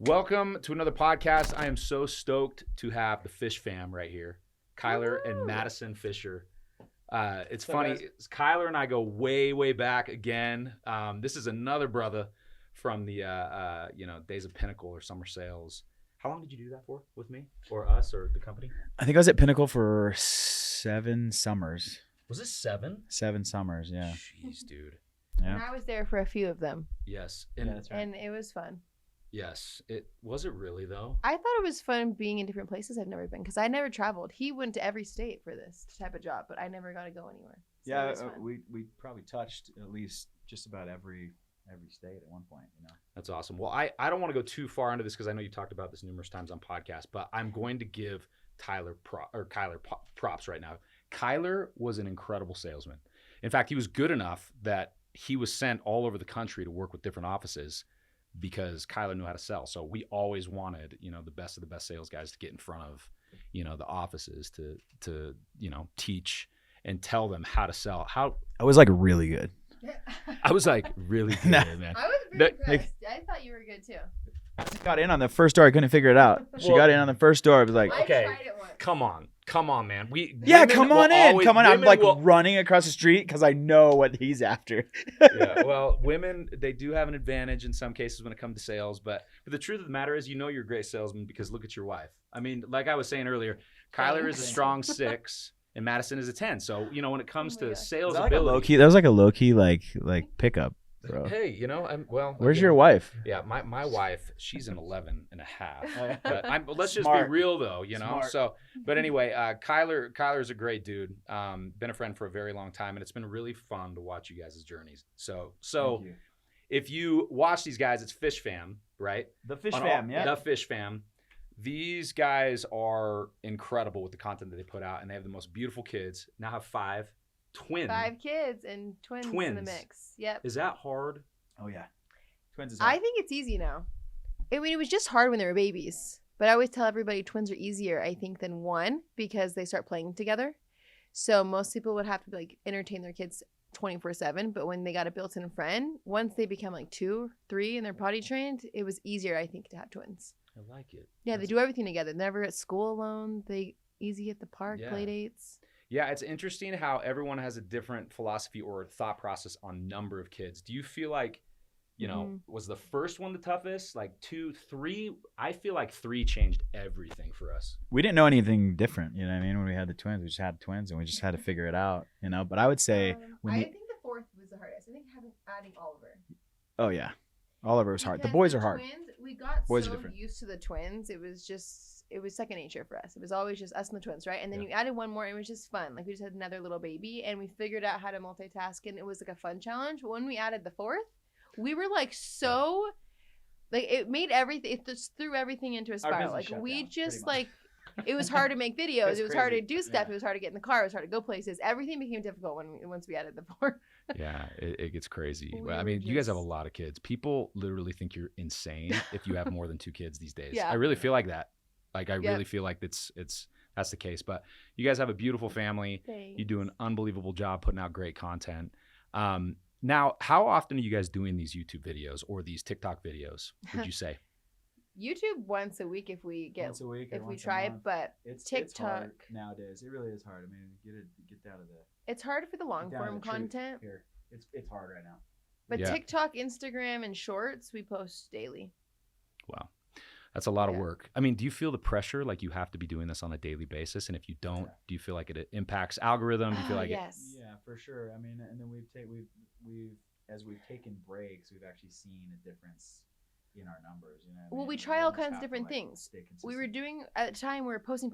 Welcome to another podcast. I am so stoked to have the Fishfam right here, Kyler and Madison Fisher. It's funny, Kyler and I go way back again. This is another brother from the Days of Pinnacle or Summer Sales. How long did you do that for with me or us or the company? I think I was at Pinnacle for 7 summers. Was this 7? 7 summers, yeah. Jeez, dude. Yeah. And I was there for a few of them. Yes. And, yeah, that's right. And it was fun. Yes. Was it really though? I thought it was fun being in different places I've never been because I never traveled. He went to every state for this type of job, but I never got to go anywhere. So yeah, we probably touched at least just about every state at one point, you know. That's awesome. Well, I don't want to go too far into this because I know you talked about this numerous times on podcasts, but I'm going to give Kyler props right now. Kyler was an incredible salesman. In fact, he was good enough that he was sent all over the country to work with different offices because Kyler knew how to sell. So we always wanted, the best of the best sales guys to get in front of, the offices to teach and tell them how to sell. I was like really good. I was like really good, man. I was pretty impressed. I thought you were good too. She got in on the first door. I couldn't figure it out. She got in on the first door. I was like, okay, I tried it once. come on, man. Come on in. I'm like running across the street because I know what he's after. Yeah, well, women, they do have an advantage in some cases when it comes to sales, but the truth of the matter is, you're a great salesman because look at your wife. I mean, like I was saying earlier, Kyler is a strong 6 and Madison is a 10. So, when it comes to sales ability. That was like a low-key like pickup. Bro. Hey, where's your wife? Yeah, my wife, she's an 11 and a half. But let's just Smart. be real though, Smart. So, but anyway, Kyler's a great dude. Been a friend for a very long time, and it's been really fun to watch you guys' journeys. So if you watch these guys, it's Fishfam, right? The Fishfam, yeah. The Fishfam. These guys are incredible with the content that they put out, and they have the most beautiful kids. Now have 5 twins. 5 kids and twins in the mix. Yep. Is that hard? Oh yeah. Twins is hard. I think it's easy now. It was just hard when they were babies. But I always tell everybody twins are easier, I think, than one because they start playing together. So most people would have to entertain their kids 24/7. But when they got a built-in friend, once they become 2, 3 and they're potty trained, it was easier, I think, to have twins. I like it. Yeah, they do everything together. Never at school alone. They easy at the park, play dates. Yeah, it's interesting how everyone has a different philosophy or thought process on number of kids. Do you feel like, was the first one the toughest? 2, 3? I feel like 3 changed everything for us. We didn't know anything different, you know what I mean? When we had the twins, we just had twins and we just had to figure it out, But I would say I think the 4th was the hardest. I think adding Oliver. Oh yeah, Oliver was hard. The boys are hard. Twins, we got boys so used to the twins. It was second nature for us. It was always just us and the twins, right? And then you added one more. It was just fun. We just had another little baby, and we figured out how to multitask, and it was a fun challenge. But when we added the 4th, we were it made everything. It just threw everything into a spiral. It was hard to make videos. It was hard to do stuff. It was hard to get in the car. It was hard to go places. Everything became difficult once we added the 4th. Yeah, it gets crazy. You guys have a lot of kids. People literally think you're insane if you have more than 2 kids these days. Yeah. I really feel like that. Really feel like that's the case. But you guys have a beautiful family. Thanks. You do an unbelievable job putting out great content. Now, how often are you guys doing these YouTube videos or these TikTok videos, would you say? YouTube once a week if we try it, but TikTok it's hard nowadays. It really is hard. I mean, get out of the. It's hard for the long form content. Here, it's hard right now. But TikTok, Instagram, and Shorts, we post daily. Wow. That's a lot of work. I mean, do you feel the pressure like you have to be doing this on a daily basis? And if you don't, do you feel like it impacts algorithm? Do you feel like yes. Yeah, for sure. I mean, and then as we've taken breaks, we've actually seen a difference in our numbers. Well, we try all kinds of different things. We were doing at the time we were posting,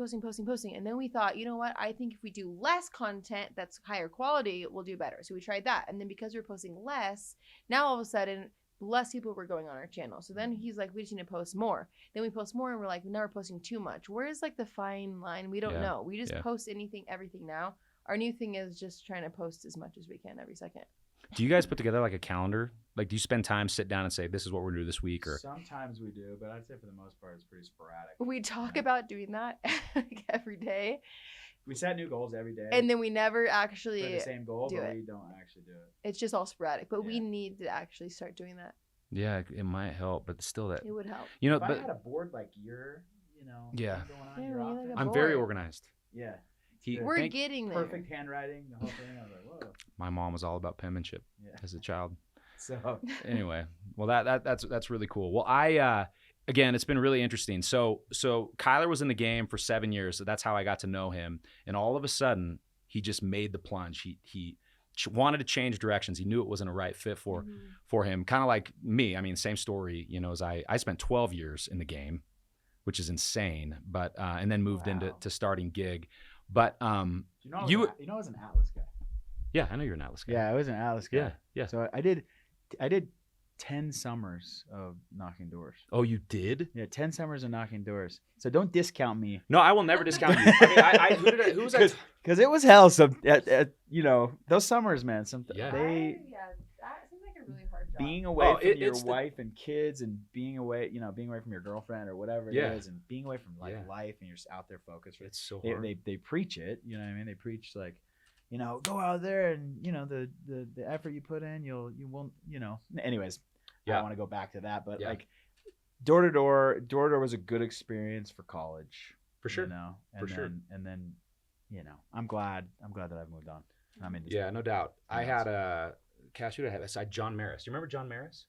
and then we thought, you know what? I think if we do less content that's higher quality, we'll do better. So we tried that, and then because we were posting less, now all of a sudden less people were going on our channel. So then he's like, we just need to post more. Then we post more, and we're like, now we're posting too much. Where is the fine line? We don't know. We just post everything now. Our new thing is just trying to post as much as we can every second. Do you guys put together a calendar? Do you spend time, sit down and say, this is what we're going to do this week? Or sometimes we do, but I'd say for the most part, it's pretty sporadic. We talk about doing that every day. We set new goals every day. And then we never actually for the same goal, we don't actually do it. It's just all sporadic, but we need to actually start doing that. Yeah, it might help, but still that. It would help. You know, If I but had a board like your, Yeah. thing going on, Yeah, your we need, office, like, a I'm very board. organized. yeah, He, We're thank- getting there. perfect handwriting, the whole thing. I was like, whoa. My mom was all about penmanship Yeah. as a child. So Anyway, well that's really cool. Well, I again, it's been really interesting. So Kyler was in the game for 7 years, so that's how I got to know him. And all of a sudden, he just made the plunge. He wanted to change directions. He knew it wasn't a right fit for him. Kind of like me. I mean, same story. You know, as I spent 12 years in the game, which is insane. But and then moved into starting Gigg. But I was an Atlas guy. yeah, I know you're an Atlas guy. Yeah, I was an Atlas guy. Yeah. So I did 10 summers of knocking doors. Oh, you did? Yeah, 10 summers of knocking doors. So don't discount me. No, I will never discount you. I mean, who was I? Because it was hell. So those summers, man. Yeah. That seems like a really hard job. Being away from your it's wife and kids, and being away from your girlfriend or whatever it is, and being away from life, and you're just out there focused. It's so hard. They preach it. You know what I mean? They preach like, go out there and the effort you put in, you won't. Anyways, I don't want to go back to that, but like door to door was a good experience for college. For sure. And then I'm glad that I've moved on. And I'm in this. Yeah, no doubt. I had Cash, who did I have aside John Maris. Do you remember John Maris?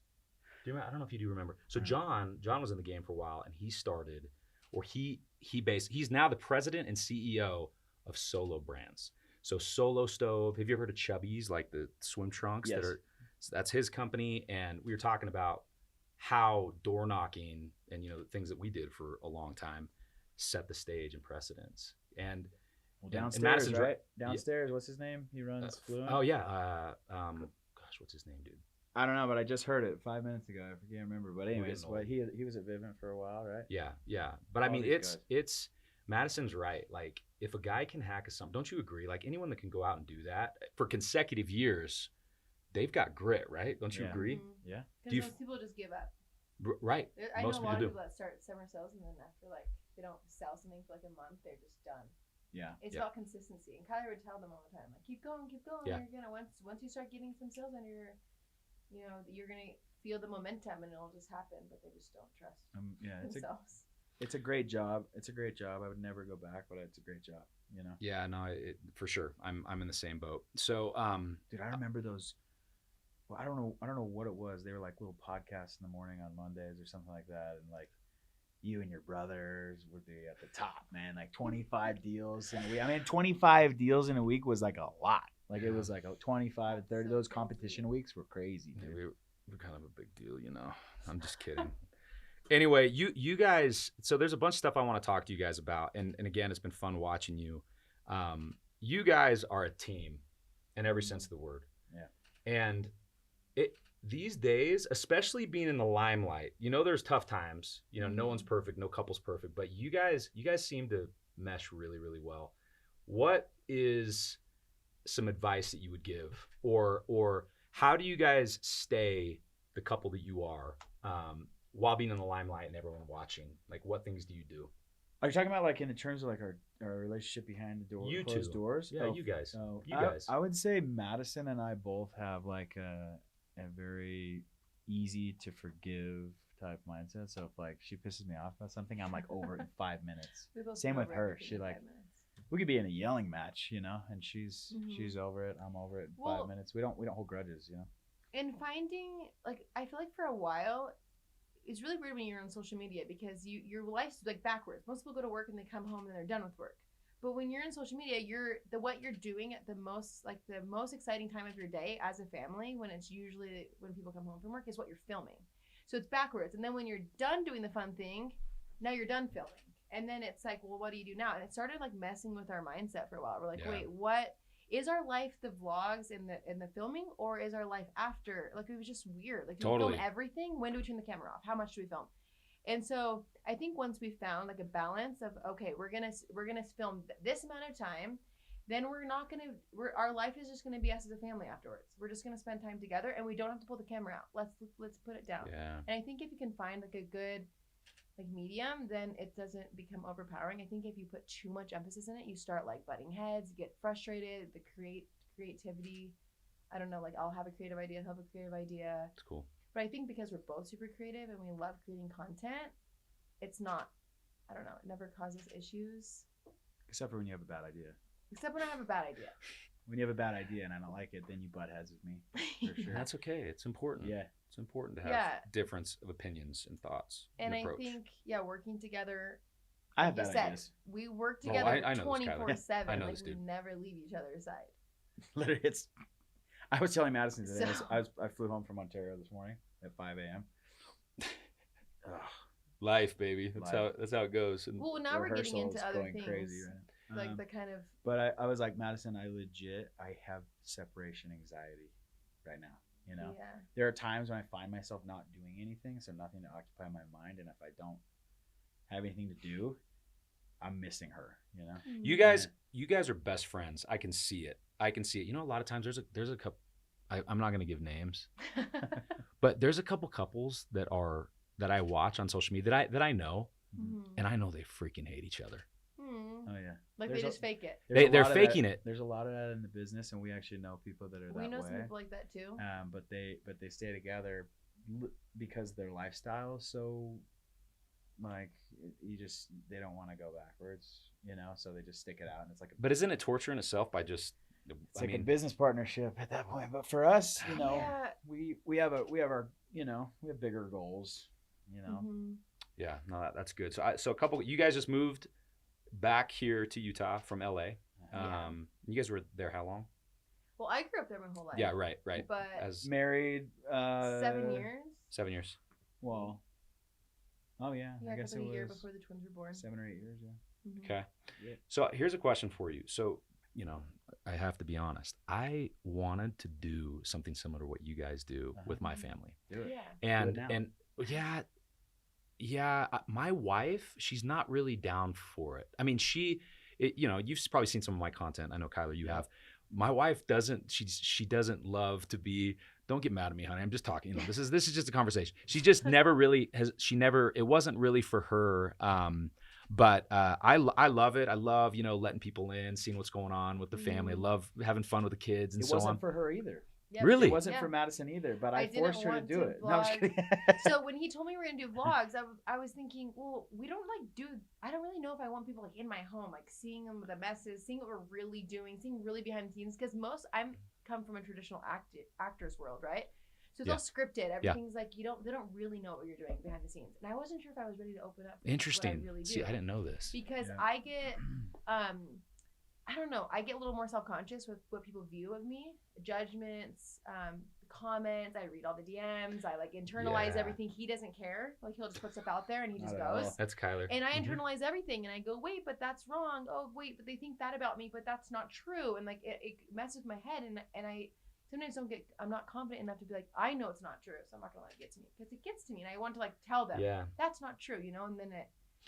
I don't know if you do remember. So John was in the game for a while, and he started, or he's now the president and CEO of Solo Brands. So Solo Stove. Have you ever heard of Chubbies, like the swim trunks? Yes. That's his company, and we were talking about how door knocking and the things that we did for a long time set the stage and precedence. And downstairs, right? Downstairs, what's his name? He runs Fluent. Oh yeah. Gosh, what's his name, dude? I don't know, but I just heard it 5 minutes ago. I can't remember. But anyways, old. he was at Vivint for a while, right? Yeah. But I mean, it's Madison's right. Like, if a guy can hack something, don't you agree? Like, anyone that can go out and do that for consecutive years, they've got grit, right? Don't you agree? Mm-hmm. Yeah. Because most people just give up. Right. I most know a lot of do. people that start summer sales, and then after they don't sell something for like a month, they're just done. Yeah. It's about consistency. And Kyler would tell them all the time, like, keep going. Yeah. You're gonna once you start getting some sales under you're gonna feel the momentum, and it'll just happen. But they just don't trust themselves. It's a great job. I would never go back, but it's a great job. Yeah, no, for sure. I'm in the same boat. So, dude, I remember those. Well, I don't know what it was. They were like little podcasts in the morning on Mondays or something like that, and like you and your brothers would be at the top, man. Like 25 deals in a week. I mean, 25 deals in a week was like a lot. Like it was like 25 and 30. Those competition weeks were crazy, dude. We're kind of a big deal, I'm just kidding. Anyway, you guys, so there's a bunch of stuff I want to talk to you guys about. And again, it's been fun watching you. You guys are a team in every sense of the word. Yeah. And these days, especially being in the limelight, there's tough times. No one's perfect, no couple's perfect, but you guys seem to mesh really, really well. What is some advice that you would give, or how do you guys stay the couple that you are while being in the limelight and everyone watching? Like, what things do you do? Are you talking about like in terms of like our relationship behind the door, closed doors? Yeah, you guys. You guys. I would say Madison and I both have like a very easy to forgive type mindset. So if like she pisses me off about something, I'm like over it in 5 minutes. Same with her. She like we could be in a yelling match, and she's over it. I'm over it in 5 minutes. We don't hold grudges, And finding I feel like for a while, it's really weird when you're on social media because your life's like backwards. Most people go to work and they come home and they're done with work. But when you're in social media, what you're doing at the most exciting time of your day as a family, when it's usually when people come home from work, is what you're filming. So it's backwards. And then when you're done doing the fun thing, now you're done filming. And then it's like, well, what do you do now? And it started like messing with our mindset for a while. We're like, wait, what is our life? The vlogs and the filming, or is our life after? Like, it was just weird. Like, do we film everything? When do we turn the camera off? How much do we film? And so I think once we found like a balance of, okay, we're gonna film this amount of time, then our life is just gonna be us as a family afterwards. We're just gonna spend time together, and we don't have to pull the camera out. Let's put it down. Yeah. And I think if you can find like a good medium, then it doesn't become overpowering. I think if you put too much emphasis in it, you start like butting heads, you get frustrated. The creativity, I don't know, like I'll have a creative idea, he'll have a creative idea. It's cool. But I think because we're both super creative and we love creating content, it's not, I don't know, it never causes issues. Except for when you have a bad idea. Except when I have a bad idea. When you have a bad idea and I don't like it, then you butt heads with me. For sure. That's okay. It's important. Yeah. It's important to have difference of opinions and thoughts. And I think, working together. I have bad ideas. We work together 24/7. I know like this, we never leave each other's side. Literally, I was telling Madison today. I flew home from Ontario this morning at 5 a.m. Life, baby. That's how it goes. And well, now we're getting into other things. Crazy, right? Like the kind of. But I was like, Madison, I have separation anxiety right now. You know, there are times when I find myself not doing anything, so nothing to occupy my mind, and if I don't have anything to do, I'm missing her. You know, you guys are best friends. I can see it. You know, a lot of times there's a couple. I'm not gonna give names, but there's a couple couples that I watch on social media that I know, and I know they freaking hate each other. Oh yeah, like they just fake it. They're faking it. There's a lot of that in the business, and we actually know people that are that way. We know some people like that too. But they stay together because their lifestyle is so like they don't want to go backwards, you know. So they just stick it out, and it's like. But isn't it torture in itself by just? It's like a business partnership at that point. But for us, you know, we have our we have bigger goals, you know. Yeah, no, that's good. So a couple. You guys just moved back here to Utah from LA. You guys were there how long? Well, I grew up there my whole life. Yeah, right. But as married 7 years. 7 years. Well, oh yeah, I guess it was a year before the twins were born. 7 or 8 years, yeah. Okay. Yeah. So here's a question for you. So, you know, I have to be honest. I wanted to do something similar to what you guys do with my family. Do it. Yeah. And my wife, she's not really down for it. I mean, you know, you've probably seen some of my content. I know, Kyler, you have. My wife doesn't. She doesn't love to be. Don't get mad at me, honey. I'm just talking. You know, this is just a conversation. She just never really has. It wasn't really for her. But I love it. I love, you know, letting people in, seeing what's going on with the family. I love having fun with the kids and so on. It wasn't for her either. Yep. Really? It wasn't for Madison either, but I forced her to do it. No, I'm just kidding. So when he told me we were going to do vlogs, I was thinking, well, we don't I don't really know if I want people like in my home, like seeing them with the messes, seeing what we're really doing, seeing really behind the scenes. Because I'm come from a traditional actor's world, right? So it's all scripted. Everything's like they don't really know what you're doing behind the scenes. And I wasn't sure if I was ready to open up. Interesting. What I really do. See, I didn't know this. Because I get I don't know. I get a little more self-conscious with what people view of me, judgments, comments. I read all the DMs. I like internalize everything. He doesn't care. Like he'll just put stuff out there and he just goes. That's Kyler. And I internalize everything and I go, wait, but that's wrong. Oh, wait, but they think that about me, but that's not true. And like it messes with my head and I sometimes I'm not confident enough to be like, I know it's not true, so I'm not gonna let it get to me because it gets to me and I want to like tell them that's not true, you know, and then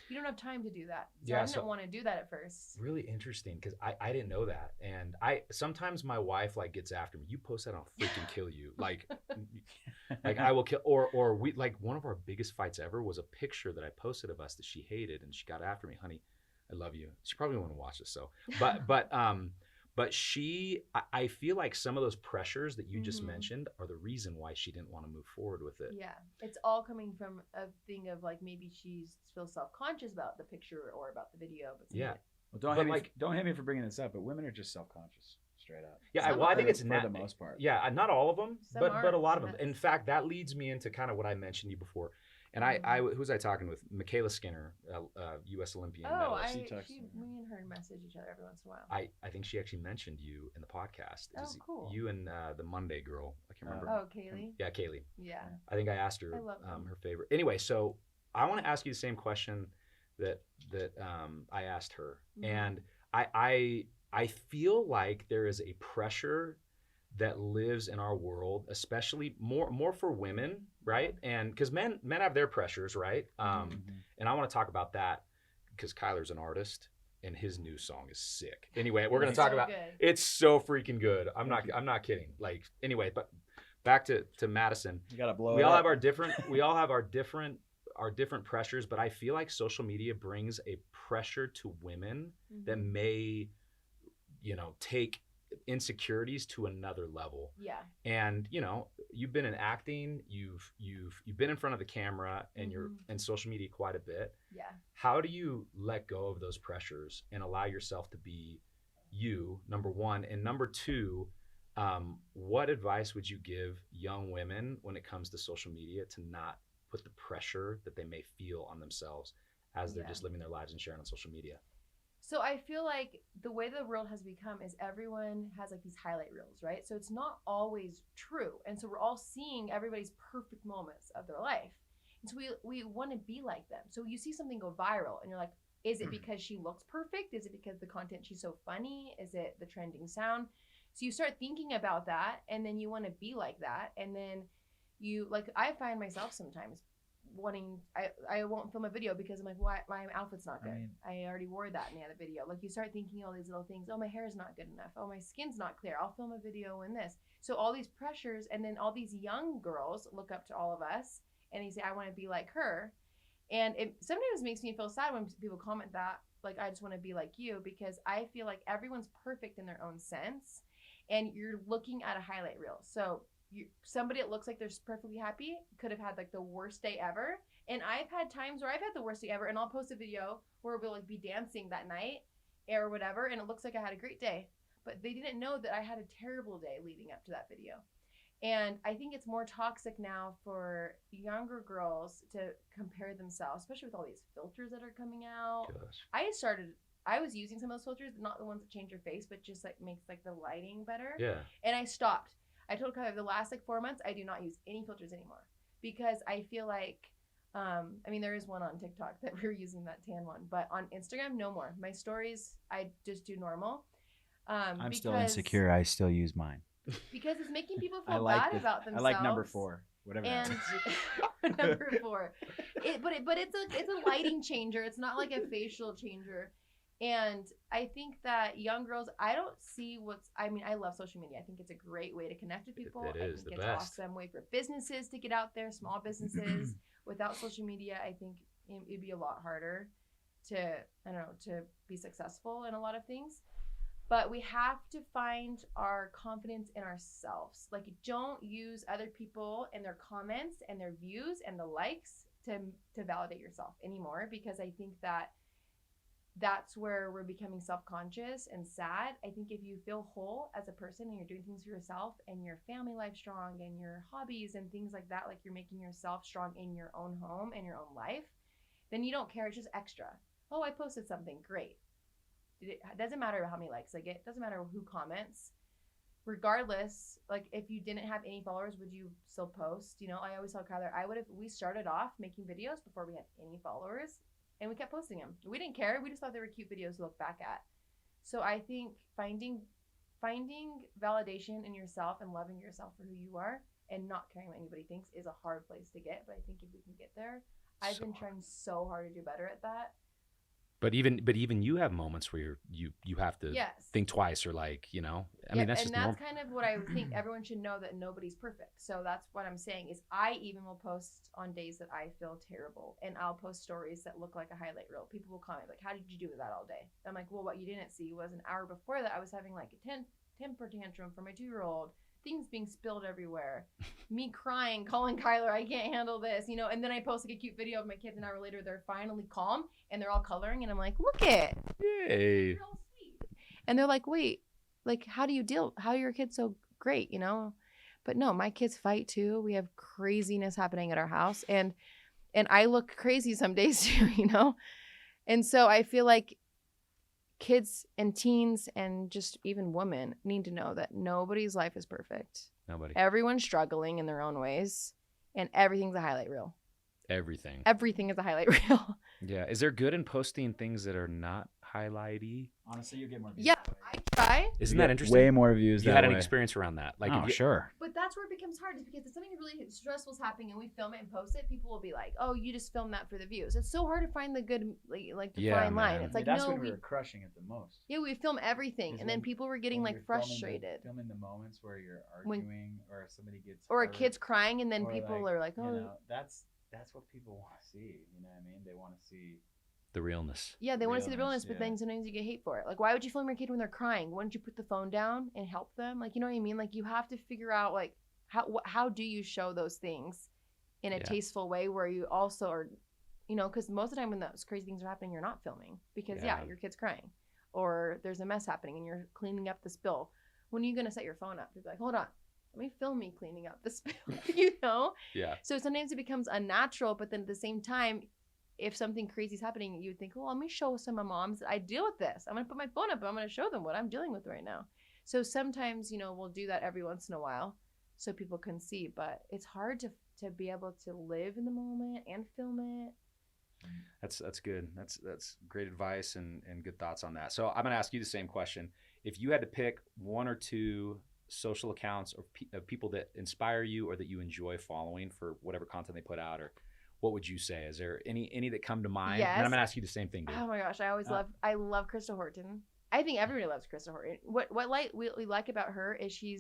you don't have time to do that. So I didn't want to do that at first. Really interesting because I didn't know that. And sometimes my wife like gets after me. You post that, I'll freaking kill you. Like I will kill or we like one of our biggest fights ever was a picture that I posted of us that she hated and she got after me. Honey, I love you. She probably won't watch this but I feel like some of those pressures that you just mentioned are the reason why she didn't want to move forward with it. Yeah, it's all coming from a thing of like maybe she feels self-conscious about the picture or about the video. But well, don't hate me for bringing this up, but women are just self-conscious, straight up. Yeah, I think it's for the most part. Yeah, not all of them, but a lot of them. In fact, that leads me into kind of what I mentioned to you before. And who was I talking with? Michaela Skinner, U.S. Olympian medalist. We and her message each other every once in a while. I think she actually mentioned you in the podcast. Cool. You and the Monday girl. I can't remember. Oh, Kaylee. Yeah, Kaylee. Yeah. I think I asked her her favorite. Anyway, so I want to ask you the same question that I asked her, and I feel like there is a pressure that lives in our world, especially more for women, right? And because men have their pressures, right? And I want to talk about that because Kyler's an artist and his new song is sick. Anyway, we're gonna talk about it's so freaking good. I'm not kidding. Like anyway, but back to Madison. You gotta blow. We all have our different pressures, but I feel like social media brings a pressure to women that may, you know, take insecurities to another level. Yeah. And you know, you've been in acting, you've been in front of the camera, and you're in social media quite a bit. Yeah. How do you let go of those pressures and allow yourself to be you, number one, and number two, what advice would you give young women when it comes to social media to not put the pressure that they may feel on themselves as they're just living their lives and sharing on social media? So I feel like the way the world has become is everyone has like these highlight reels, right? So it's not always true. And so we're all seeing everybody's perfect moments of their life. And so we want to be like them. So you see something go viral and you're like, is it because she looks perfect? Is it because the content, she's so funny? Is it the trending sound? So you start thinking about that, and then you want to be like that. And then you, like, I find myself sometimes wanting, I won't film a video because I'm like, why, my outfit's not good. I already wore that in the other video. Like, you start thinking all these little things. Oh, my hair is not good enough. Oh, my skin's not clear. I'll film a video in this. So all these pressures, and then all these young girls look up to all of us and they say, I want to be like her. And it sometimes makes me feel sad when people comment that, like, I just want to be like you, because I feel like everyone's perfect in their own sense, and you're looking at a highlight reel. So somebody that looks like they're perfectly happy could have had like the worst day ever. And I've had times where I've had the worst day ever, and I'll post a video where we'll like be dancing that night or whatever, and it looks like I had a great day, but they didn't know that I had a terrible day leading up to that video. And I think it's more toxic now for younger girls to compare themselves, especially with all these filters that are coming out. Gosh. I was using some of those filters, not the ones that change your face, but just like makes like the lighting better. Yeah. And I stopped. I told Kyler the last like 4 months, I do not use any filters anymore, because I feel like, I mean, there is one on TikTok that we're using, that tan one, but on Instagram, no more. My stories, I just do normal. I'm still insecure. I still use mine. Because it's making people feel bad about themselves. I like number 4, whatever. And number 4, but it's a lighting changer. It's not like a facial changer. And I think that young girls, I don't see I mean, I love social media. I think it's a great way to connect with people. It is I think the it's best. an awesome way for businesses to get out there, small businesses. Without social media, I think it'd be a lot harder to be successful in a lot of things. But we have to find our confidence in ourselves. Like, don't use other people and their comments and their views and the likes to validate yourself anymore, because I think that's where we're becoming self-conscious and sad. I think if you feel whole as a person and you're doing things for yourself and your family life strong and your hobbies and things like that, like you're making yourself strong in your own home and your own life, then you don't care. It's just extra. Oh, I posted something. Great. It doesn't matter how many likes I get. It doesn't matter who comments. Regardless, like if you didn't have any followers, would you still post? You know, I always tell Kyler, we started off making videos before we had any followers, and we kept posting them. We didn't care. We just thought they were cute videos to look back at. So I think finding validation in yourself and loving yourself for who you are and not caring what anybody thinks is a hard place to get. But I think if we can get there, I've been trying so hard to do better at that. But even you have moments where you have to think twice, or like, you know, I mean, that's just normal. Kind of what I think everyone should know, that nobody's perfect. So that's what I'm saying is I even will post on days that I feel terrible, and I'll post stories that look like a highlight reel. People will comment like, how did you do that all day? I'm like, well, what you didn't see was an hour before that I was having like a temper tantrum for my 2-year-old, things being spilled everywhere, me crying, calling Kyler, I can't handle this, you know. And then I post like a cute video of my kids an hour later, they're finally calm and they're all coloring, and I'm like, look it, yay, you're all sweet. And they're like, wait, like how are your kids so great, you know? But no, my kids fight too. We have craziness happening at our house, and I look crazy some days too, you know. And so I feel like kids and teens and just even women need to know that nobody's life is perfect. Nobody. Everyone's struggling in their own ways, and everything's a highlight reel. Everything is a highlight reel. Yeah. Is there good in posting things that are not highlighty? Honestly, you get more views. Yeah, I try. Isn't that interesting? Way more views. You had an experience around that? Like, sure. But that's where it becomes hard, is because if something really stressful is happening and we film it and post it, people will be like, "Oh, you just filmed that for the views." It's so hard to find the good, like the fine line. It's like, that's when we were crushing it the most. Yeah, we film everything, and then people were getting like frustrated. Filming the moments where you're arguing, or somebody gets or a kid's crying, and then people are like, "Oh." You know, that's what people want to see. You know what I mean? They want to see the realness. Yeah, they want to see the realness, but then sometimes you get hate for it. Like, why would you film your kid when they're crying? Why don't you put the phone down and help them? Like, you know what I mean? Like, you have to figure out, like, how do you show those things in a Yeah. tasteful way where you also are, because most of the time when those crazy things are happening, you're not filming because Yeah. your kid's crying or there's a mess happening and you're cleaning up the spill. When are you going to set your phone up to be like, hold on, let me film me cleaning up the spill, Yeah. So sometimes it becomes unnatural, but then at the same time, if something crazy is happening, you think, well, let me show some of my moms that I deal with this. I'm going to put my phone up and I'm going to show them what I'm dealing with right now. So sometimes, we'll do that every once in a while so people can see, but it's hard to be able to live in the moment and film it. That's good. That's great advice and good thoughts on that. So I'm going to ask you the same question. If you had to pick one or two social accounts or people that inspire you or that you enjoy following for whatever content they put out, or what would you say? Is there any that come to mind? Yes. And I'm going to ask you the same thing, dude. Oh my gosh, I love Krista Horton. I think everybody loves Krista Horton. What we like about her is she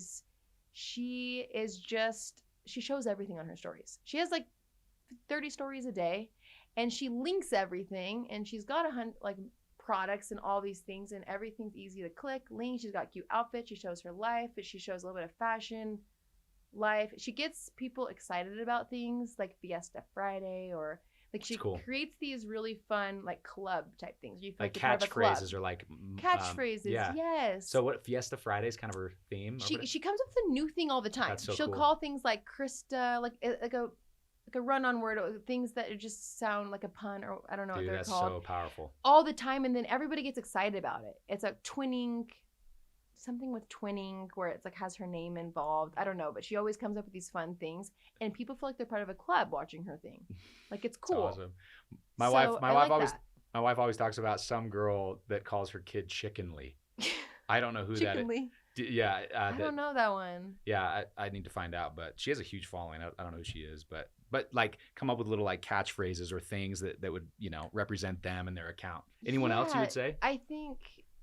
shows everything on her stories. She has like 30 stories a day, and she links everything, and she's got products and all these things, and everything's easy to click, link. She's got cute outfits. She shows her life, but she shows a little bit of fashion life. She gets people excited about things like Fiesta Friday, or like she creates these really fun like club type things. You feel like you're part of a club. catchphrases or like catchphrases. Yes. So what Fiesta Friday is kind of her theme? She comes up with a new thing all the time. That's so She'll cool. call things like Krista, like a run-on word, or things that just sound like a pun, or I don't know what they're called. That's so powerful. All the time, and then everybody gets excited about it. It's like twinning, something with twinning, where it's like has her name involved. I don't know, but she always comes up with these fun things, and people feel like they're part of a club watching her thing. Like it's cool. That's awesome. My wife always talks about some girl that calls her kid Chickenly. I don't know who that is. Yeah, I don't know that one. Yeah, I need to find out, but she has a huge following. I don't know who she is, but like come up with little like catchphrases or things that would represent them and their account. Anyone else you would say? I think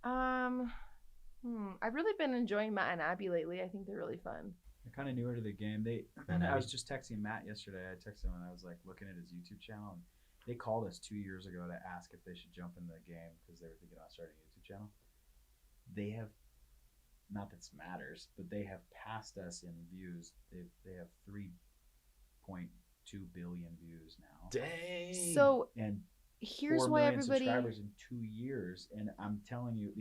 I've really been enjoying Matt and Abby lately. I think they're really fun. They're kind of newer to the game. I was just texting Matt yesterday. I texted him and I was like looking at his YouTube channel, and they called us 2 years ago to ask if they should jump in the game because they were thinking about starting a YouTube channel. They have, not that this matters, but they have passed us in views. They have 3.2 billion views now. Dang. So and here's 4 why million everybody subscribers in 2 years, and I'm telling you,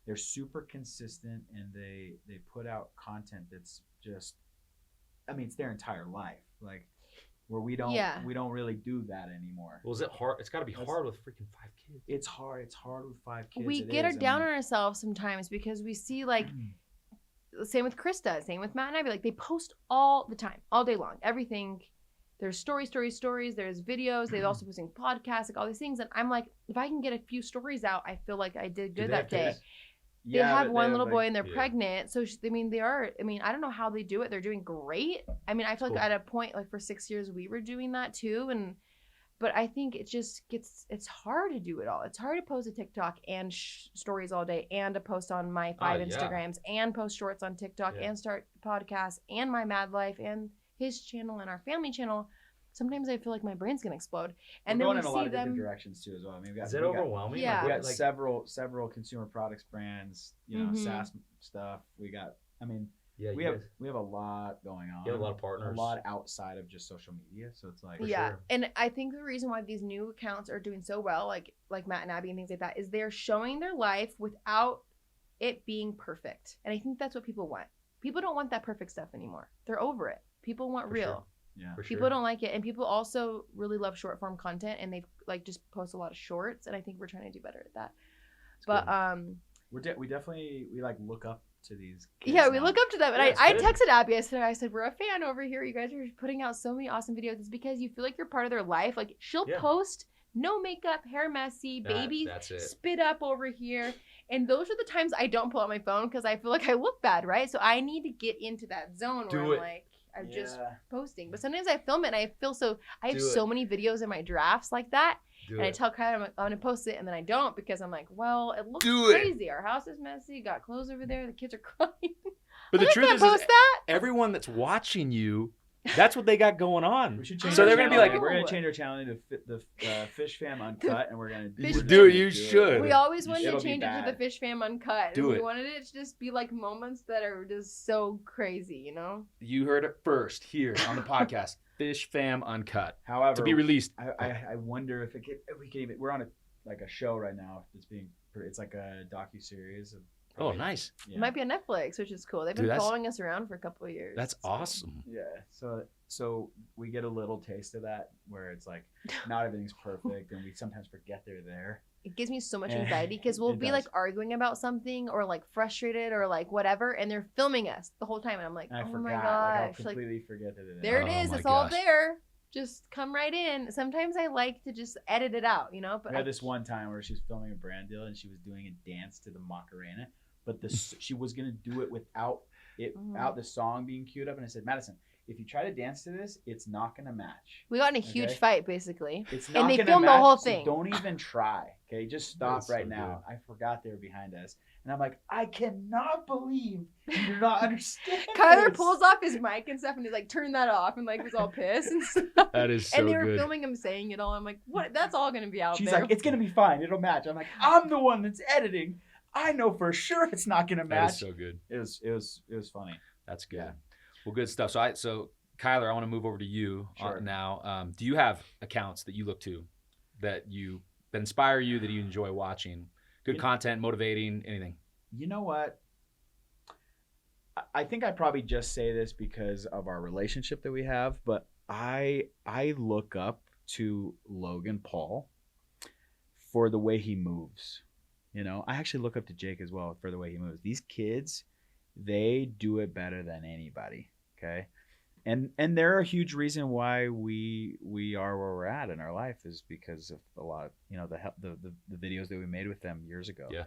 they're super consistent, and they put out content that's just, I mean, it's their entire life, like where we don't really do that anymore. Well, is it hard? It's got to be hard with freaking 5 kids. It's hard with 5 kids. We get down on ourselves sometimes because we see like, same with Krista, same with Matt and Ivy, like they post all the time, all day long, everything. There's stories, there's videos. They're also posting podcasts, like all these things. And I'm like, if I can get a few stories out, I feel like I did good that day. They have one little boy and they're pregnant. So, I don't know how they do it. They're doing great. I mean, I feel like at a point, like for 6 years, we were doing that too. But I think it just it's hard to do it all. It's hard to post a TikTok and stories all day, and to post on my 5 Instagrams, and post shorts on TikTok, and start podcasts, and my Mad Life, and his channel, and our family channel. Sometimes I feel like my brain's gonna explode. And we're then going in a lot of different directions too, as well. I mean, is it overwhelming? Yeah, we got several consumer products brands, SaaS stuff. We got, we have a lot going on. You have a lot of partners. A lot outside of just social media. So it's like, sure. And I think the reason why these new accounts are doing so well, like Matt and Abby and things like that, is they're showing their life without it being perfect. And I think that's what people want. People don't want that perfect stuff anymore. They're over it. People want real. Sure. Yeah. People don't like it, and people also really love short form content, and they like just post a lot of shorts, and I think we're trying to do better at that. We definitely like look up to these kids. Yeah, we look up to them. And I texted Abby. I said, we're a fan over here. You guys are putting out so many awesome videos. It's because you feel like you're part of their life. Like she'll post no makeup, hair messy, baby spit up over here. And those are the times I don't pull out my phone because I feel like I look bad, right? So I need to get into that zone where I'm like, I'm just posting. But sometimes I film it and I feel I have so many videos in my drafts like that. I tell Kyler I'm going to post it, and then I don't because I'm like, well, it looks crazy. Our house is messy. Got clothes over there. The kids are crying. But the truth is that everyone that's watching you That's what they got going on. We should change. So our they're gonna be channel. like, we're gonna change our channel to the Fishfam Uncut, and we're gonna You should. We always wanted It'll to be change it to the Fishfam Uncut. Do We it. wanted it to just be like moments that are just so crazy, you know? You heard it first here on the podcast. Fish Fam Uncut However, to be released. I wonder if we can even. We're on a show right now. It's like a docu-series. Oh, nice. It might be on Netflix, which is cool. They've been following us around for a couple of years. That's awesome. Yeah. So we get a little taste of that where it's like not everything's perfect and we sometimes forget they're there. It gives me so much anxiety because we'll be like arguing about something or like frustrated or like whatever, and they're filming us the whole time, and I'm like, And I oh forgot, my like, gosh, I'll completely forget that they're there there. it is. my It's all gosh. there. Just come right in. Sometimes I like to just edit it out, you know. But We had this one time where she was filming a brand deal and she was doing a dance to the Macarena, but she was gonna do it without the song being queued up, and I said, Madison, if you try to dance to this, it's not gonna match. we got in a huge fight basically. It's not And they gonna filmed the match, whole so thing. don't even try. Okay, just stop That's right so now. I forgot they were behind us, and I'm like, I cannot believe you do not understand. Kyler this. pulls off his mic and stuff, and he's like, "Turn that off," and like was all pissed and stuff. That is so and they were good. filming him saying it all. I'm like, "What? That's all gonna be out She's there." like, it's gonna be fine. It'll match. I'm like, I'm the one that's editing. I know for sure it's not gonna That match. is so good. It was funny. That's good. Yeah. Well, good stuff. So Kyler, I want to move over to you Sure. now. Do you have accounts that you look to that inspire you, that you enjoy watching? Good content, motivating, anything? You know what? I think I probably just say this because of our relationship that we have, but I look up to Logan Paul for the way he moves. You know, I actually look up to Jake as well for the way he moves. These kids, they do it better than anybody. Okay. And they're a huge reason why we are where we're at in our life is because of a lot of, you know, the videos that we made with them years ago. Yeah.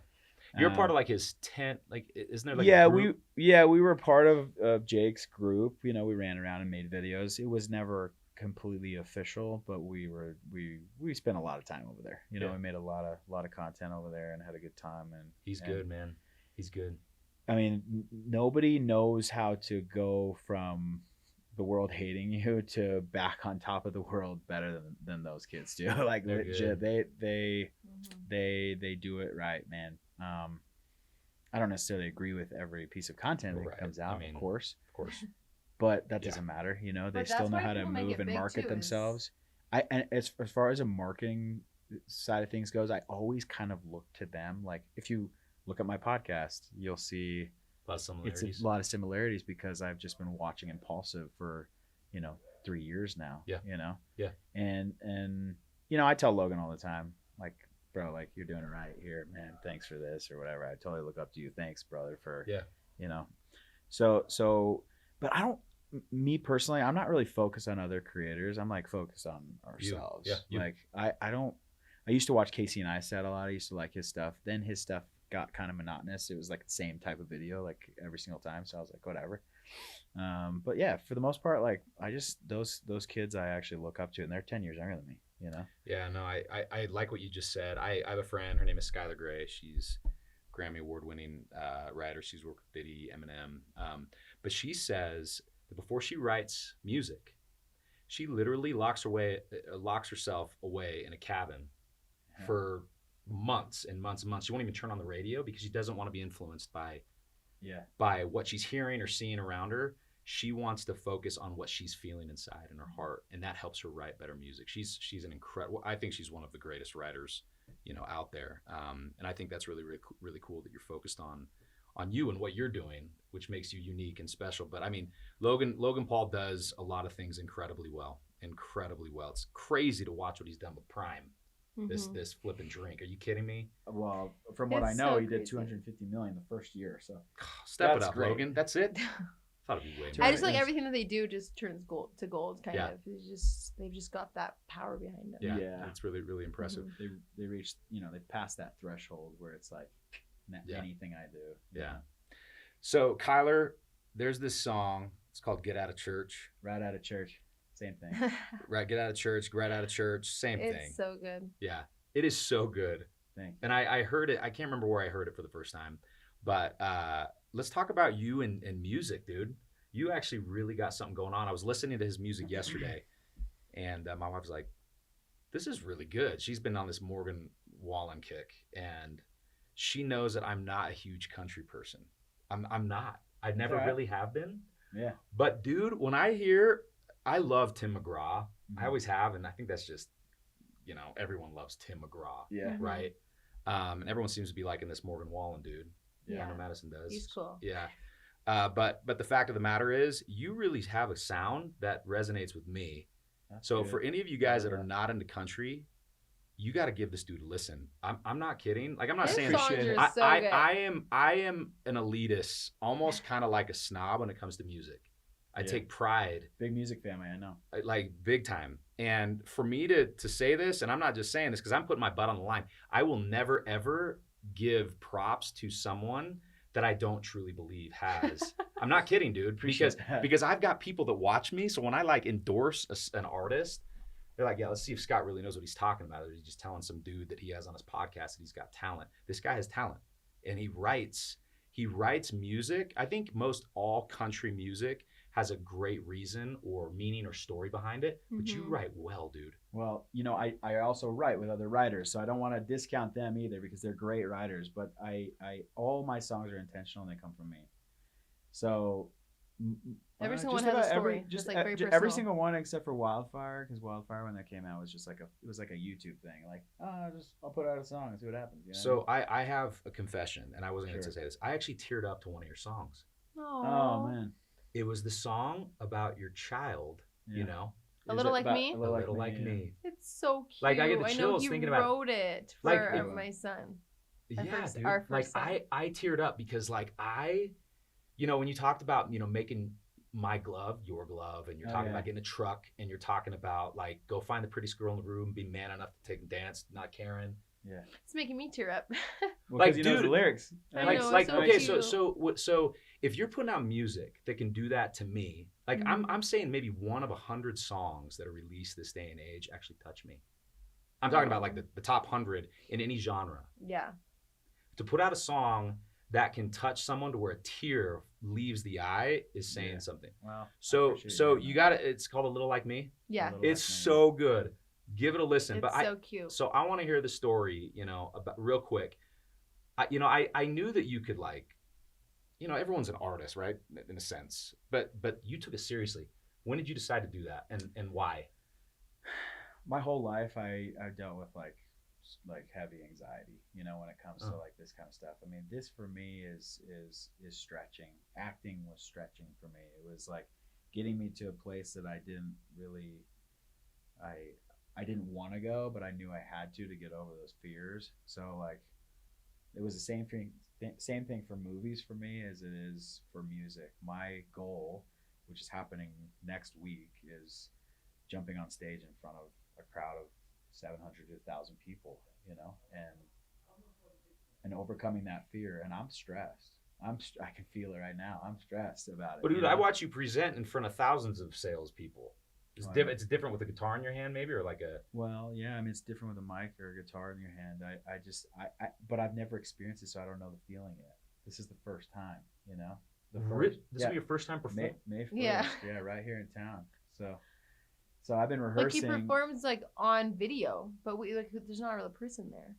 You're part of like his tent, like isn't there like yeah, a group? we were part of Jake's group. You know, we ran around and made videos. It was never completely official, but we spent a lot of time over there. You know, we made a lot of content over there and had a good time. And He's good, man. He's good. I mean, nobody knows how to go from the world hating you to back on top of the world better than those kids do. Like They're legit, they do it right, man. I don't necessarily agree with every piece of content that comes out, of course, but that doesn't matter. You know, they But still that's know why how to people make move it and big, market too, is- themselves. And as far as a marketing side of things goes, I always kind of look to them. Like if you look at my podcast, you'll see A lot of similarities. it's a lot of similarities because I've just been watching Impulsive for, 3 years now. Yeah. Yeah. And I tell Logan all the time, like, bro, like you're doing it right here, man. Thanks for this or whatever. I totally look up to you. Thanks, brother, for So, but me personally, I'm not really focused on other creators. I'm like focused on ourselves. You. Like I used to watch Casey Neistat a lot. I used to like his stuff. Then his stuff got kind of monotonous. It was like the same type of video like every single time. So I was like, whatever. But yeah, for the most part, like I just those kids I actually look up to, and they're 10 years younger than me. Yeah, no, I like what you just said. I have a friend. Her name is Skylar Gray. She's Grammy Award-winning writer. She's worked with Diddy, Eminem. But she says that before she writes music, she literally locks herself away in a cabin for months and months and months. She won't even turn on the radio because she doesn't want to be influenced by what she's hearing or seeing around her. She wants to focus on what she's feeling inside in her heart, and that helps her write better music. She's an incredible. I think she's one of the greatest writers, out there. And I think that's really, really, really cool that you're focused on you and what you're doing, which makes you unique and special. But I mean, Logan Paul does a lot of things incredibly well. It's crazy to watch what he's done with Prime. This flip and drink. Are you kidding me? Well, from what I know, he did 250 million the first year. So Step That's it up, great. Logan. That's it. I thought it'd be way more. I just like everything that they do just turns gold to gold, kind of. They've just got that power behind them. Yeah. It's really, really impressive. they reached, they passed that threshold where it's like anything I do. Yeah. So Kyler, there's this song. It's called "Get Out of Church." Right out of church, same thing. Right, get out of church. Right out of church, same thing. It's so good. Yeah, it is so good. Thank you. And I heard it. I can't remember where I heard it for the first time, but let's talk about you and music, dude. you actually really got something going on. I was listening to his music yesterday, and my wife was like, this is really good. She's been on this Morgan Wallen kick, and she knows that I'm not a huge country person. I'm not. I never really have been. Yeah. But dude, when I love Tim McGraw. I always have, and I think that's just, everyone loves Tim McGraw. Yeah. Right. And everyone seems to be liking this Morgan Wallen dude. Yeah. I know Madison does. He's cool. Yeah. But the fact of the matter is, you really have a sound that resonates with me. That's so good. for any of you guys that are not into country, you got to give this dude a listen. I'm not kidding. Like, I'm not His saying songs are so good. I am an elitist, almost kind of like a snob when it comes to music. I take pride. Big music family, I know. Like, big time. And for me to say this, and I'm not just saying this because I'm putting my butt on the line, I will never, ever give props to someone that I don't truly believe has. I'm not kidding, dude. Because I've got people that watch me. So when I like endorse an artist, they're like, yeah, let's see if Scott really knows what he's talking about. Or he's just telling some dude that he has on his podcast that he's got talent. This guy has talent. And he writes music. I think most all country music has a great reason or meaning or story behind it, but you write well, dude. Well, I also write with other writers, so I don't want to discount them either because they're great writers, but I all my songs are intentional and they come from me. So every single one has a story. Every single one except for Wildfire, because Wildfire, when that came out, was just like it was like a YouTube thing. Like, I'll put out a song and see what happens. You know? So I have a confession, and I wasn't going to say this. I actually teared up to one of your songs. Oh man. It was the song about your child, A Little Like Me? A Little Like Me. It's so cute. Like, I get the chills thinking about it. I know you wrote it for my son. Yeah, dude. Our first son. I teared up because, like, when you talked about, making my glove your glove, and you're talking about getting a truck, and you're talking about, like, go find the prettiest girl in the room, be man enough to take and dance, not Karen. Yeah. It's making me tear up. Well, like, you know the lyrics. So if you're putting out music that can do that to me, like, I'm saying maybe one of 100 songs that are released this day and age actually touch me. I'm talking about like the top 100 in any genre. Yeah. To put out a song that can touch someone to where a tear leaves the eye is saying something. Wow. So you got it. It's called A Little Like Me. Yeah. It's so good. Give it a listen. It's so cute. So I want to hear the story, about real quick. I knew that you could, like, everyone's an artist, right? In a sense, but you took it seriously. When did you decide to do that, and why? My whole life, I dealt with like heavy anxiety, when it comes to like this kind of stuff. I mean, this for me is stretching. Acting was stretching for me. It was like getting me to a place that I didn't really, I didn't want to go, but I knew I had to get over those fears. So like, it was the same thing for movies for me as it is for music. My goal, which is happening next week, is jumping on stage in front of a crowd of 700 to 1,000 people, and overcoming that fear. And I'm stressed. I can feel it right now. I'm stressed about it. But dude, I watch you present in front of thousands of salespeople. It's different with a guitar in your hand, maybe, or like a. Well, yeah. I mean, it's different with a mic or a guitar in your hand. But I've never experienced it, so I don't know the feeling yet. This is the first time, This will be your first time performing. May 1st. Yeah. Yeah, right here in town. So I've been rehearsing. Like, he performs like on video, but there's not a real person there,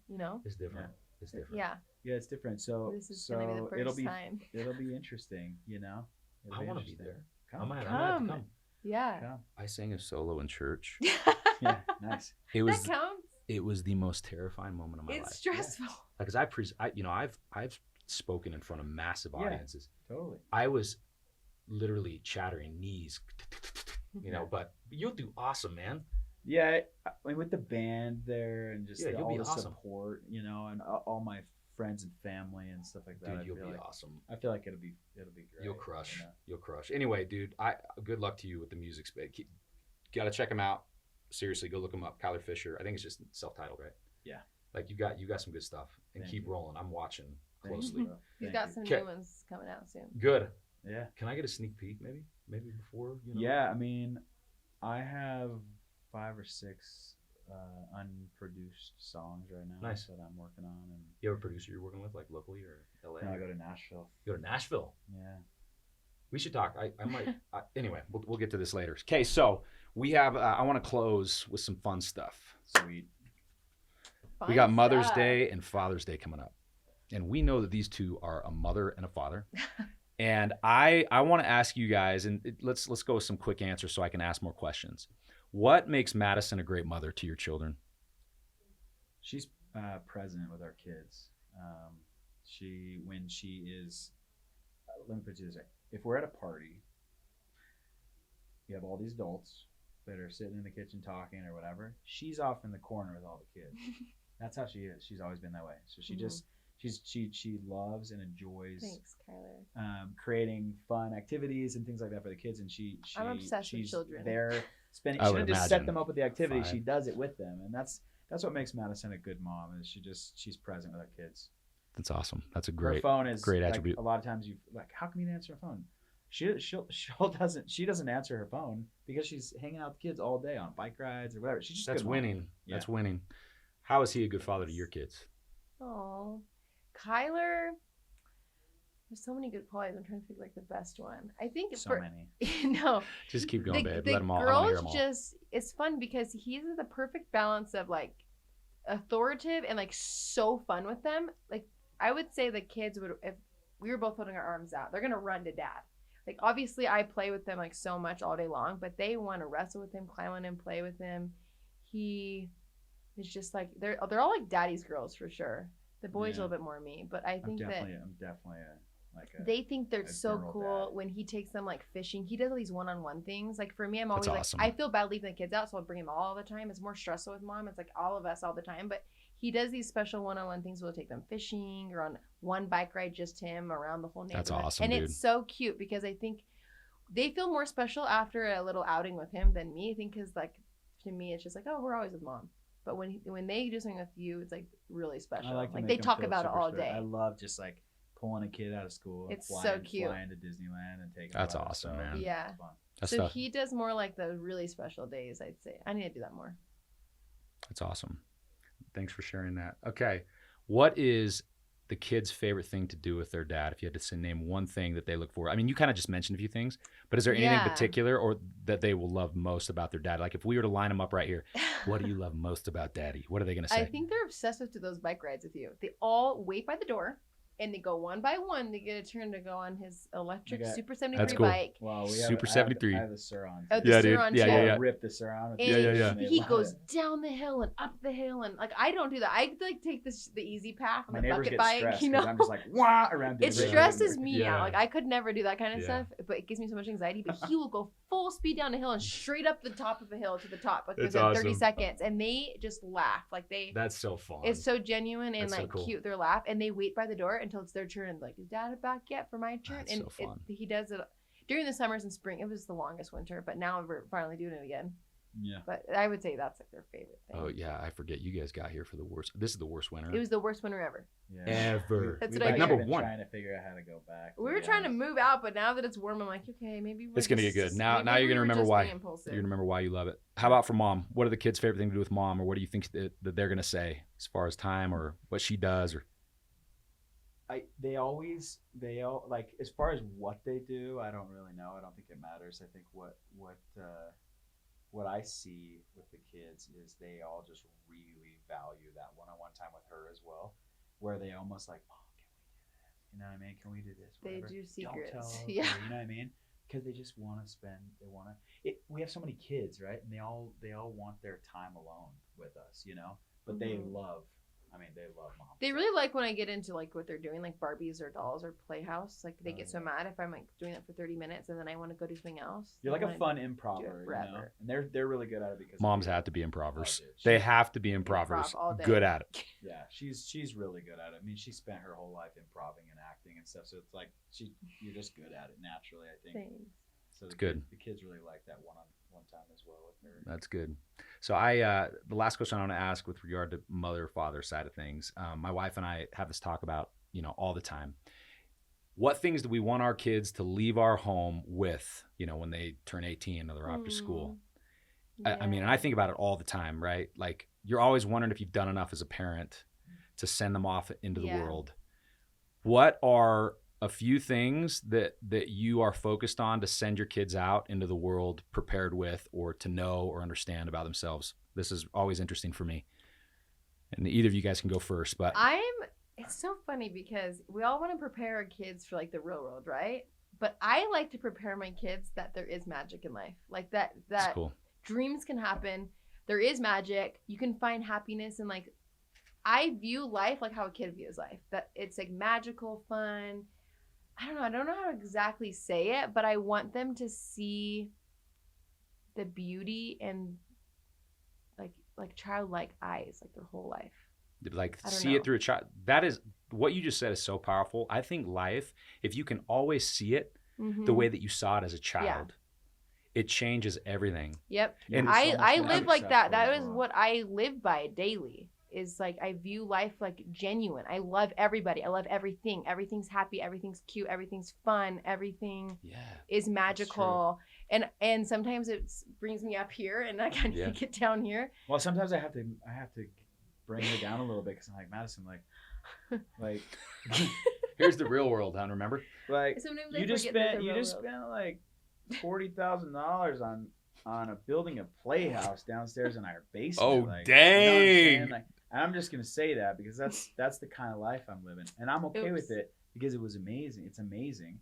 It's different. Yeah. It's different. Yeah. Yeah, it's different. So this is gonna be the first time. It'll be interesting, I want to be there. Come. I'm gonna have to come. Yeah. Come. I sang a solo in church. Yeah, nice. That counts. It was the most terrifying moment of my life. It's stressful. Because I've spoken in front of massive audiences. Totally. I was literally chattering knees, but you'll do awesome, man. Yeah, I mean, with the band there and just all the awesome. support, and all my friends and family and stuff like that. Dude, you'll be awesome. I feel like it'll be great. You'll crush. You'll crush. Anyway, dude, good luck to you with the music space. Gotta check him out. Seriously, go look him up. Kyler Fisher. I think it's just self-titled, right? Yeah. Like, you got some good stuff, and keep rolling. I'm watching closely. He's got some new ones coming out soon. Good. Yeah. Can I get a sneak peek, maybe before? Yeah, I mean, I have 5 or 6 unproduced songs right now that I'm working on. And you have a producer you're working with, like locally or LA? No, I go to Nashville. You go to Nashville? Yeah. We should talk. I might. Anyway, we'll get to this later. Okay, so we have. I want to close with some fun stuff. Sweet. We got Mother's Day and Father's Day coming up, and we know that these two are a mother and a father. And I want to ask you guys, and let's go with some quick answers so I can ask more questions. What makes Madison a great mother to your children? She's present with our kids. When she is, let me put it this way. If we're at a party, you have all these adults that are sitting in the kitchen talking or whatever. She's off in the corner with all the kids. That's how she is. She's always been that way. So she just, she loves and enjoys. Thanks, Kyler. Creating fun activities and things like that for the kids. And I'm obsessed with children. They're spending. She doesn't just set them up with the activity. She does it with them, and that's what makes Madison a good mom. Is she's present with our kids. That's awesome. That's a great, her phone is great like, attribute. A lot of times you like, how come you didn't answer her phone? She doesn't answer her phone because she's hanging out with kids all day on bike rides or whatever. She's just That's winning. Yeah. That's winning. How is he a good father to your kids? Oh, Kyler. There's so many good qualities. I'm trying to figure like the best one. I think many. No. Just keep going, babe. The Let them all. Girls just, it's fun because he's the perfect balance of like authoritative and like so fun with them. Like I would say the kids would, if we were both holding our arms out, they're gonna run to dad. Like obviously I play with them like so much all day long, but they want to wrestle with him, climb on him, play with him. He is just like they're all like daddy's girls for sure. The boys a little bit more me, but I think I'm definitely they think they're so cool dad. When he takes them like fishing. He does all these one-on-one things. Like for me, I'm always awesome. like I feel bad leaving the kids out, so I'll bring them all the time. It's more stressful with mom. It's like all of us all the time, but he does these special one-on-one things. We'll take them fishing or on one bike ride, just him around the whole neighborhood. That's awesome, and dude. It's so cute because I think they feel more special after a little outing with him than me. I think because like to me, it's just like, oh, we're always with mom. But when they do something with you, it's like really special. Like they talk about it all day. I love just like pulling a kid out of school. It's so cute. Flying to Disneyland and taking. That's awesome, man. Yeah. So he does more like the really special days. I'd say I need to do that more. That's awesome. Thanks for sharing that. Okay, what is the kids' favorite thing to do with their dad? If you had to name one thing that they look for, I mean, you kind of just mentioned a few things, but is there anything particular or that they will love most about their dad? Like if we were to line them up right here, what do you love most about daddy? What are they going to say? I think they're obsessed with those bike rides with you. They all wait by the door. And they go one by one. They get a turn to go on his electric Super 73 bike. Wow, Super 73. I have the Sur-on. Oh, the Sur-on, dude. Yeah. Rip the Sur-on. He goes down the hill and up the hill, and like I don't do that. I like take the easy path on the bucket bike. You know, I'm just like wah around. It stresses me out. Like I could never do that kind of stuff. But it gives me so much anxiety. But he will go full speed down the hill and straight up the top of the hill to the top within 30 seconds, and they just laugh. Like That's so fun. It's so genuine and That's like so cool. cute. Their laugh, and they wait by the door until it's their turn. And like, is dad back yet for my turn? That's and so fun. He does it during the summers and spring. It was the longest winter, but now we're finally doing it again. Yeah. But I would say that's like their favorite thing. Oh yeah, I forget you guys got here for the worst. This is the worst winter. It was the worst winter ever. Yeah. Ever. That's what I number one. Trying to figure out how to go back. We were trying to move out, but now that it's warm, I'm like, okay, maybe it's gonna get good. Now you're gonna remember why. You're gonna remember why you love it. How about for mom? What are the kids' favorite thing to do with mom, or what do you think that they're gonna say as far as time or what she does or? They all like as far as what they do, I don't really know. I don't think it matters. I think what I see with the kids is they all just really value that one-on-one time with her as well, where they almost like, Mom, can we do this? You know what I mean? Can we do this? Whatever. They do secrets. Don't tell, yeah. You know what I mean? Because they just want to spend. We have so many kids, right? And they all want their time alone with us, you know. But they love mom. They really like when I get into like what they're doing, like Barbies or dolls or Playhouse. Like they get so mad if I'm like doing it for 30 minutes and then I want to go do something else. You're like a fun improver, you know? And they're really good at it because moms have to be improvers. They have to be improvers. Good at it. Yeah, she's really good at it. I mean, she spent her whole life improving and acting and stuff, so it's like you're just good at it naturally, I think. Thanks. So it's good. The kids really like that one time as well with her. That's good. So the last question I want to ask with regard to mother-father side of things, my wife and I have this talk about, all the time. What things do we want our kids to leave our home with, when they turn 18 or they're off to school? Yeah. I mean, and I think about it all the time, right? Like you're always wondering if you've done enough as a parent to send them off into the world. What are a few things that you are focused on to send your kids out into the world prepared with, or to know or understand about themselves? This is always interesting for me. And either of you guys can go first, but it's so funny because we all want to prepare our kids for like the real world, right? But I like to prepare my kids that there is magic in life. Like that cool. Dreams can happen. There is magic. You can find happiness in like, I view life like how a kid views life. That it's like magical, fun. I don't know how to exactly say it, but I want them to see the beauty and like childlike eyes, like their whole life. Like see it through a child. That is what you just said is so powerful. I think life, if you can always see it the way that you saw it as a child, it changes everything. Yep. And I live like that. That is what I live by daily. Is like I view life like genuine. I love everybody. I love everything. Everything's happy. Everything's cute. Everything's fun. Everything is magical. And sometimes it brings me up here, and I kind of get down here. Well, sometimes I have to bring her down a little bit because I'm like, Madison, like here's the real world, huh? Remember? Like you just spent like $40,000 on building a playhouse downstairs in our basement. Oh, like, dang! You know like, I'm just gonna say that because that's the kind of life I'm living, and I'm okay with it because it was amazing. It's amazing,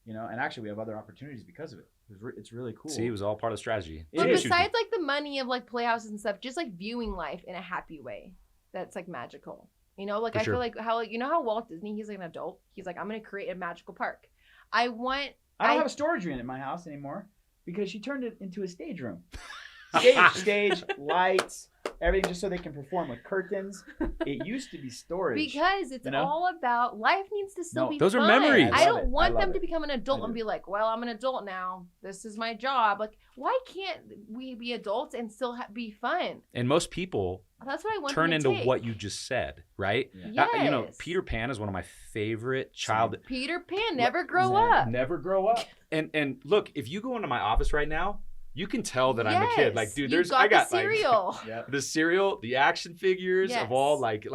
you know. And actually, we have other opportunities because of it. It's really cool. See, it was all part of the strategy. But besides like the money of like playhouses and stuff, just like viewing life in a happy way, that's like magical. You know, like I feel like how you know how Walt Disney, he's like an adult. He's like, I'm gonna create a magical park. I don't have a storage unit in my house anymore because she turned it into a stage room. Stage, lights, everything, just so they can perform with curtains. It used to be storage. Because it's all about life needs to still be those fun. are memories. I don't want them to become an adult and be like, well, I'm an adult now. This is my job. Like, why can't we be adults and still be fun? And most people that's what I want turn them to into take. what you just said, right? Yes. You know, Peter Pan is one of my favorite childhood. Peter Pan, never grow up. Never grow up. And look, if you go into my office right now, you can tell that I'm a kid. Like, dude, I got the cereal. Like the cereal, the action figures of all like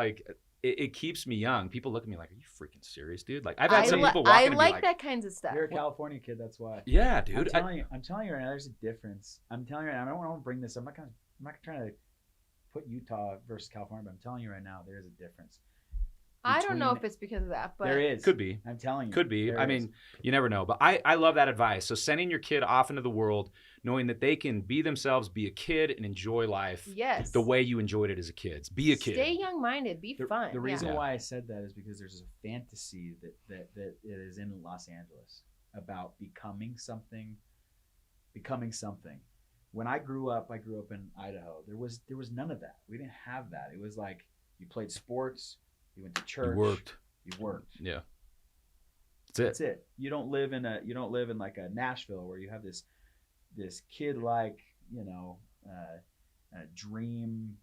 it keeps me young. People look at me like, are you freaking serious, dude? Like I've had some people walking I like that kinds of stuff. You're a California kid, that's why. Yeah, dude. I'm telling you right now, there's a difference. I'm telling you right now, I don't want to bring this up. I'm not trying to put Utah versus California, but I'm telling you right now, there is a difference. I don't know if it's because of that, but there is. Could be. I'm telling you. Could be. I mean, you never know. But I love that advice. So sending your kid off into the world, knowing that they can be themselves, be a kid, and enjoy life the way you enjoyed it as a kid. Be a kid. Stay young-minded. Be fun. The reason why I said that is because there's a fantasy that is in Los Angeles about becoming something. When I grew up in Idaho. There was none of that. We didn't have that. It was like you played sports. You went to church. You worked. Yeah. That's it. You don't live in like a Nashville where you have this kid like, you know, dream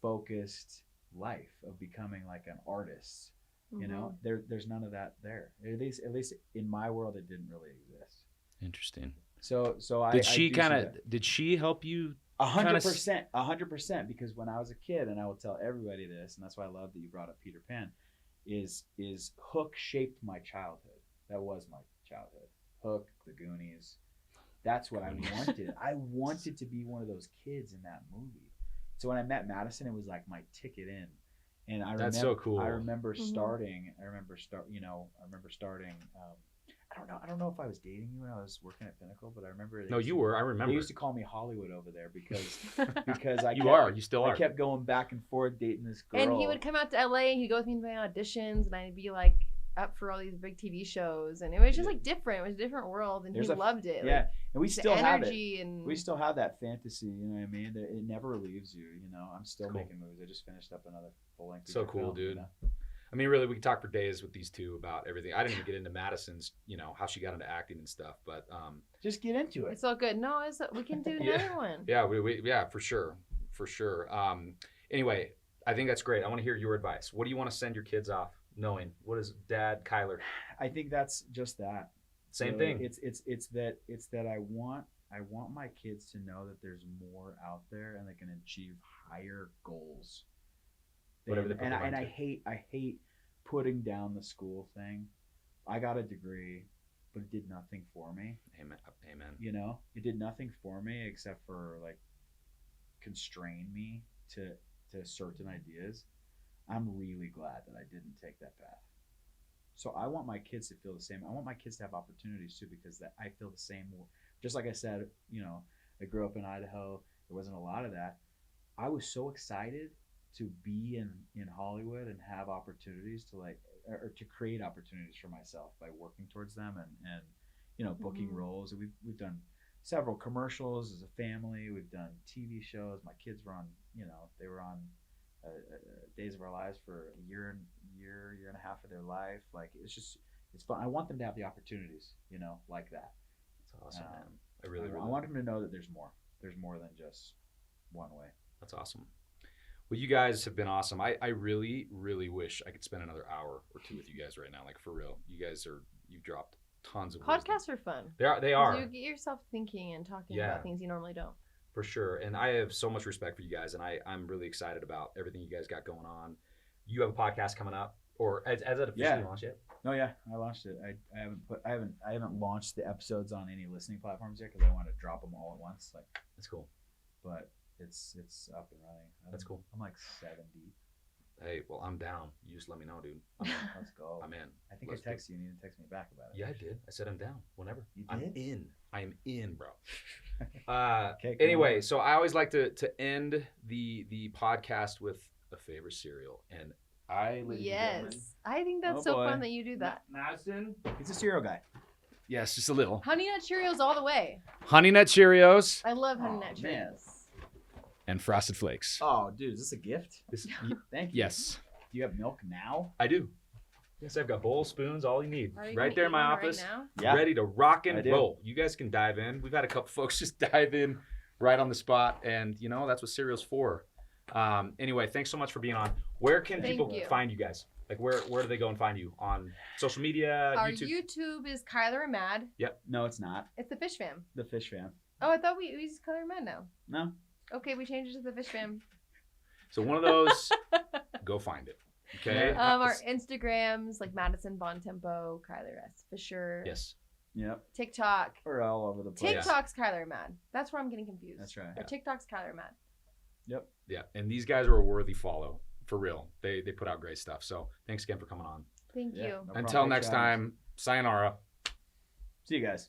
focused life of becoming like an artist. Mm-hmm. You know, there's none of that there. At least in my world, it didn't really exist. Interesting. So did she help you? 100%, because when I was a kid, and I will tell everybody this, and that's why I love that you brought up Peter Pan, is Hook shaped my childhood. That was my childhood. Hook, the Goonies. That's what I wanted. I wanted to be one of those kids in that movie. So when I met Madison, it was like my ticket in. And that's so cool. I remember starting. I don't know if I was dating you when I was working at Pinnacle, but I remember. No, you were. I remember. They used to call me Hollywood over there because you still are. I kept going back and forth dating this girl. And he would come out to LA and he'd go with me to my auditions, and I'd be like up for all these big TV shows, and it was just like different. It was a different world, and he loved it. Yeah, like, and we still have it. And we still have that fantasy. You know what I mean? It never leaves you. You know, I'm still making movies. I just finished up another full length. So cool, film, dude. You know? I mean, really, we could talk for days with these two about everything. I didn't even get into Madison's, you know, how she got into acting and stuff, but just get into it. It's all good. No, we can do another one. Yeah, we for sure. Anyway, I think that's great. I want to hear your advice. What do you want to send your kids off knowing? What is Dad, Kyler? I think that's just that. Same thing. It's that I want my kids to know that there's more out there and they can achieve higher goals. Whatever they put and I hate putting down the school thing. I got a degree, but it did nothing for me. Amen. You know, it did nothing for me except for like constrain me to certain ideas. I'm really glad that I didn't take that path. So I want my kids to feel the same. I want my kids to have opportunities too, because that I feel the same. Just like I said, you know, I grew up in Idaho. There wasn't a lot of that. I was so excited to be in Hollywood and have opportunities to like, or to create opportunities for myself by working towards them and you know, booking roles. We've done several commercials as a family. We've done TV shows. My kids were on, you know, they were on Days of Our Lives for a year and a half of their life. Like it's fun. I want them to have the opportunities, you know, like that. That's awesome, man. I want them to know that there's more. There's more than just one way. That's awesome. Well, you guys have been awesome. I really, really wish I could spend another hour or two with you guys right now. Like, for real. You've dropped tons of podcasts are fun. They are. You get yourself thinking and talking about things you normally don't. For sure. And I have so much respect for you guys, and I'm really excited about everything you guys got going on. You have a podcast coming up, or has it officially launched yet? No, yeah, I launched it. I haven't launched the episodes on any listening platforms yet because I want to drop them all at once. Like, that's cool. But it's up and running. That's cool. I'm like 7 deep. Hey, well, I'm down. You just let me know, dude. Let's go. I'm in. I think I texted you. You need to text me back about it. Yeah, I did. I said I'm down. Whenever. You did? I'm in. I'm in, bro. Okay, anyway, so I always like to end the podcast with a favorite cereal, and ladies and gentlemen, I think that's so fun that you do that. Madison, he's a cereal guy. yes, just a little. Honey Nut Cheerios all the way. Honey Nut Cheerios I love Honey Nut man. Cheerios. and Frosted Flakes. Oh, dude, is this a gift? Thank you. Yes, Do you have milk now? I do. Yes, I've got bowls, spoons, all you need. Are you Right gonna there in eat my one office. Right now? Yeah. Ready to rock I and do. roll. You guys can dive in. We've had a couple folks just dive in right on the spot, and you know that's what cereal's for. Anyway, thanks so much for being on. Where can Thank people you. find you guys? Like, where do they go and find you? On social media, Our YouTube? YouTube is Kyler and Mad. No, it's not. It's the Fish Fam. The Fish Fam. Oh, I thought we use Kyler and Mad now. No. Okay, we changed it to the Fish Fam. So one of those, go find it. Okay. Our Instagrams like Madison Bon Tempo, Kyler S Fisher. Yes. Yep. TikTok. We're all over the place. TikTok's Kyler and Mad. That's where I'm getting confused. That's right. Or TikTok's Kyler and Mad. Yep. Yeah, and these guys are a worthy follow for real. They put out great stuff. So thanks again for coming on. Thank Yeah, you. no problem. Until Thanks next for having us. time, sayonara. See you guys.